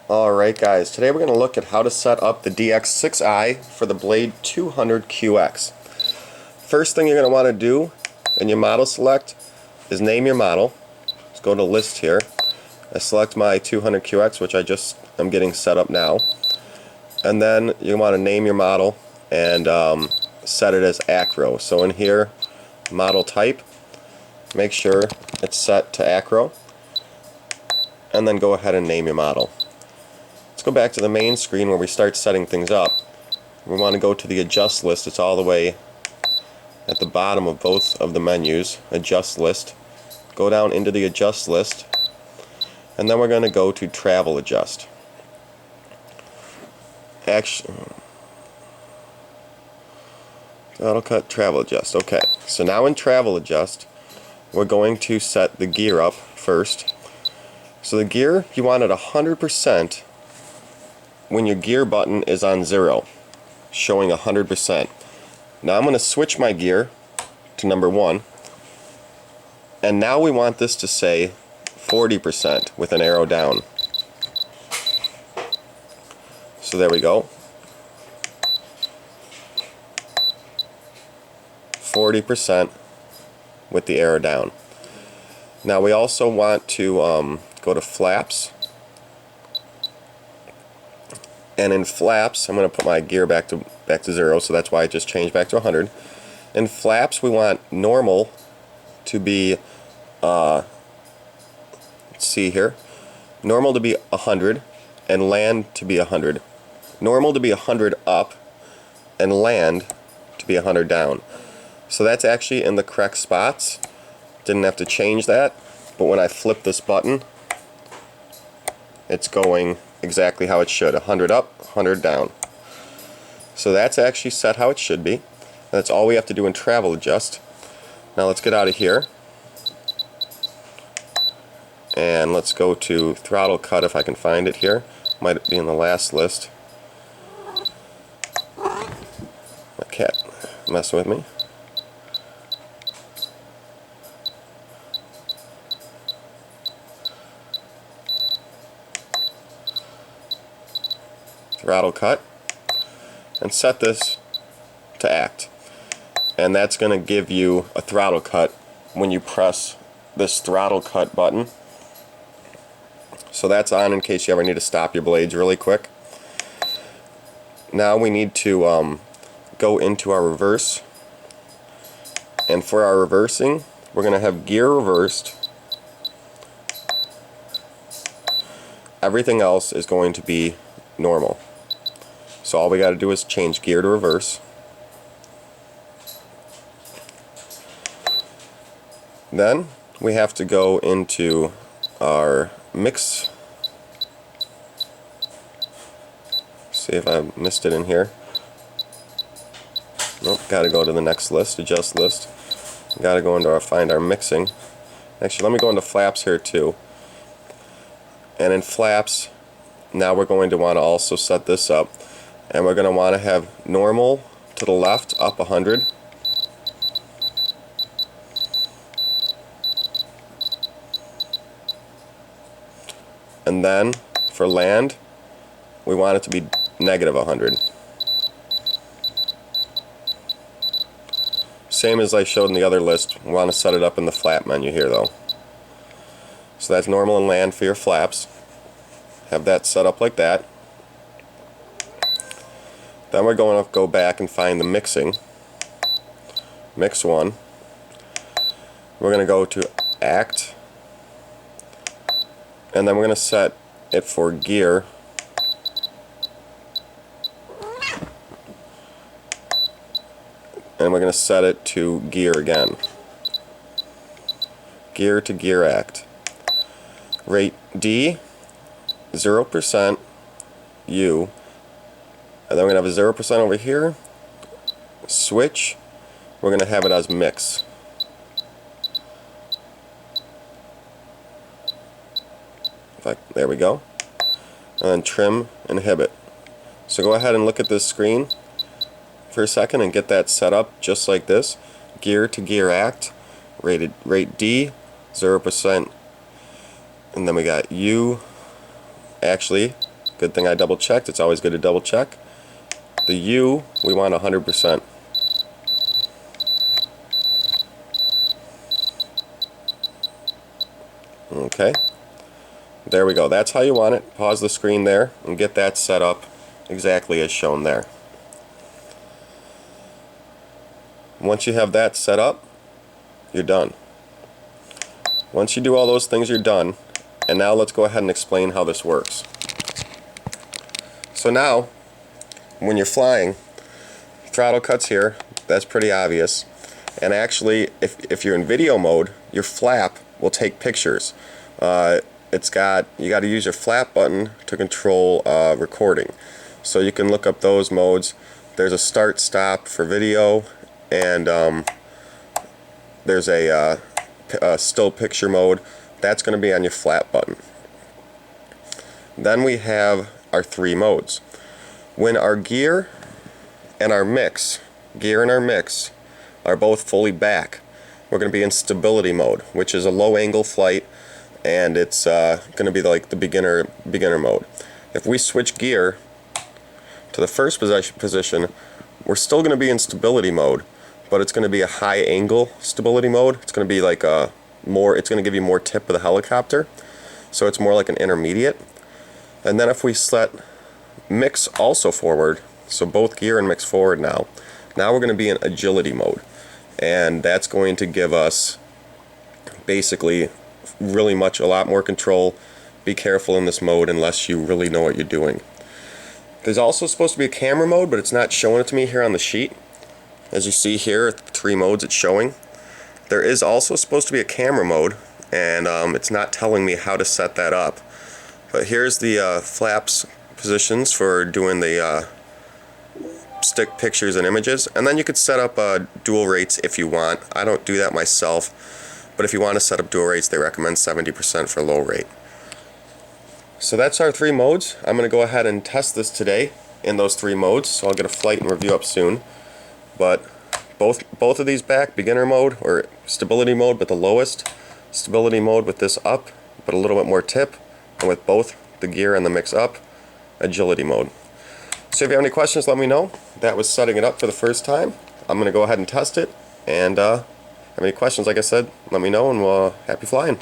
Alright guys, today we're going to look at how to set up the DX6i for the Blade 200QX. First thing you're going to want to do in your model select is name your model. Let's go to list here. I select my 200QX, which I just am getting set up now. And then you want to name your model and set it as acro. So in here, model type, make sure it's set to acro, and then go ahead and name your model. Let's go back to the main screen where we start setting things up. We want to go to the adjust list. It's all the way at the bottom of both of the menus. Adjust list. Go down into the adjust list, and then we're going to go to travel adjust. That'll cut travel adjust. Okay, so now in travel adjust we're going to set the gear up first. So the gear, you want it 100% when your gear button is on 0, showing 100%. Now I'm going to switch my gear to number 1, and now we want this to say 40% with an arrow down. So there we go. 40% with the arrow down. Now we also want to go to flaps, and in flaps I'm going to put my gear back to 0, so that's why I just changed back to 100. In flaps we want normal to be let's see here, normal to be 100 and land to be 100. Normal to be 100 up and land to be 100 down. So that's actually in the correct spots. Didn't have to change that, but when I flip this button, it's going exactly how it should. 100 up, 100 down. So that's actually set how it should be. That's all we have to do in travel adjust. Now let's get out of here, and let's go to throttle cut if I can find it here. Might be in the last list. My cat messing with me. Throttle cut, and set this to act, and that's going to give you a throttle cut when you press this throttle cut button. So that's on in case you ever need to stop your blades really quick. Now we need to go into our reverse, and for our reversing we're going to have gear reversed. Everything else is going to be normal. So all we got to do is change gear to reverse. Then we have to go into our mix. See if I missed it in here. Nope, got to go to the next list, adjust list. Got to go into our find our mixing. Actually, let me go into flaps here too. And in flaps, now we're going to want to also set this up. And we're going to want to have normal to the left up 100. And then for land, we want it to be negative 100. Same as I showed in the other list, we want to set it up in the flap menu here though. So that's normal and land for your flaps. Have that set up like that. Then we're going to go back and find the mixing. Mix 1. We're going to go to act, and then we're going to set it for gear. And we're going to set it to gear again. Gear to gear act. Rate D, 0%, U. And then we're going to have a 0% over here. Switch, we're going to have it as mix. There we go. And then trim, inhibit. So go ahead and look at this screen for a second and get that set up just like this. Gear to gear act, rate D, 0%. And then we got U, actually Good thing I double checked. It's always good to double check. The U, we want 100%. Okay, there we go. That's how you want it. Pause the screen there and get that set up exactly as shown there. Once you have that set up, you're done. Once you do all those things, you're done. And now let's go ahead and explain how this works. So now, when you're flying, throttle cuts here, that's pretty obvious. And actually, if you're in video mode, your flap will take pictures. You got to use your flap button to control recording. So you can look up those modes. There's a start stop for video, and there's a still picture mode. That's going to be on your flap button. Then we have our three modes. When our gear and our mix are both fully back, we're going to be in stability mode, which is a low angle flight, and it's going to be like the beginner mode. If we switch gear to the first position, we're still going to be in stability mode, but it's going to be a high angle stability mode. It's going to be like it's going to give you more tip of the helicopter, so it's more like an intermediate. And then if we set mix also forward, so both gear and mix forward now we're going to be in agility mode, and that's going to give us basically really a lot more control. Be careful in this mode unless you really know what you're doing. There's also supposed to be a camera mode, but it's not showing it to me here on the sheet. As you see here, 3 modes it's showing. There is also supposed to be a camera mode, and it's not telling me how to set that up. But here's the flaps positions for doing the stick pictures and images, and then you could set up dual rates if you want. I don't do that myself, but if you want to set up dual rates, they recommend 70% for low rate. So that's our 3 modes. I'm going to go ahead and test this today in those 3 modes, so I'll get a flight and review up soon. But both of these back, beginner mode or stability mode but the lowest, stability mode with this up but a little bit more tip, and with both the gear and the mix up, agility mode. So if you have any questions, let me know. That was setting it up for the first time. I'm going to go ahead and test it, and if you have any questions, like I said, let me know, and happy flying.